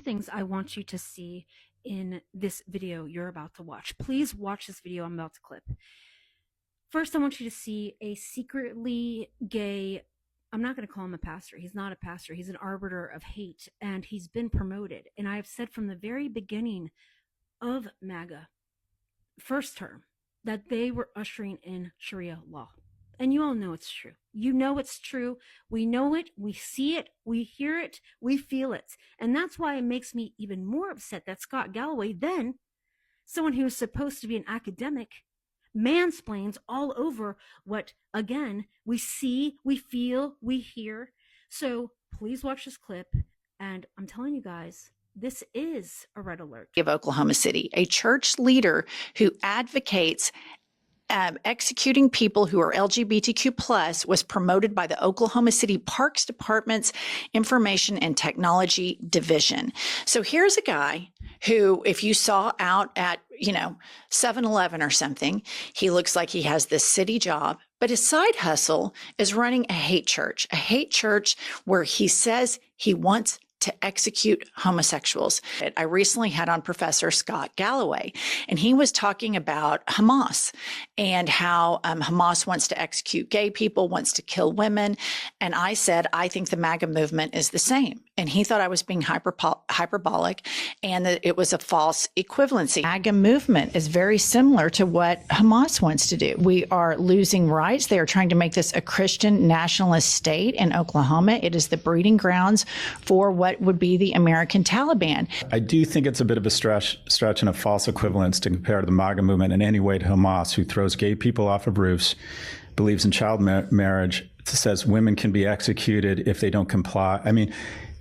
Things I want you to see in this video you're about to watch. Please watch this video I'm about to clip. First, I want you to see a secretly gay, I'm not going to call him a pastor. He's not a pastor. He's an arbiter of hate, and he's been promoted. And I have said from the very beginning of MAGA, first term, that they were ushering in Sharia law. And you all know it's true. You know it's true. We know it. We see it. We hear it. We feel it. And that's why it makes me even more upset that Scott Galloway, then someone who was supposed to be an academic, mansplains all over what, again, we see, we feel, we hear. So please watch this clip. And I'm telling you guys, this is a red alert. Of Oklahoma City, a church leader who advocates executing people who are LGBTQ plus was promoted by the Oklahoma City Parks Department's Information and Technology Division. So here's a guy who, if you saw out at, 7-Eleven or something, he looks like he has this city job, but his side hustle is running a hate church where he says he wants to execute homosexuals. I recently had on Professor Scott Galloway, and he was talking about Hamas and how Hamas wants to execute gay people, wants to kill women. And I said, I think the MAGA movement is the same. And he thought I was being hyperbolic and that it was a false equivalency. MAGA movement is very similar to what Hamas wants to do. We are losing rights. They are trying to make this a Christian nationalist state in Oklahoma. It is the breeding grounds for what would be the American Taliban. I do think it's a bit of a stretch and a false equivalence to compare the MAGA movement in any way to Hamas, who throws gay people off of roofs, believes in child marriage, says women can be executed if they don't comply. I mean,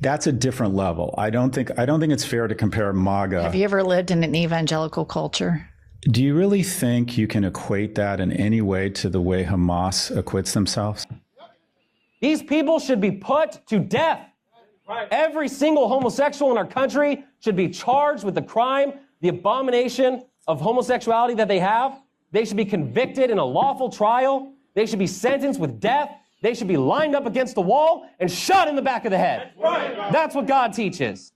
that's a different level. I don't think it's fair to compare MAGA. Have you ever lived in an evangelical culture? Do you really think you can equate that in any way to the way Hamas acquits themselves? These people should be put to death. Right. Every single homosexual in our country should be charged with the crime, the abomination of homosexuality that they have. They should be convicted in a lawful trial. They should be sentenced with death. They should be lined up against the wall and shot in the back of the head. That's what God teaches.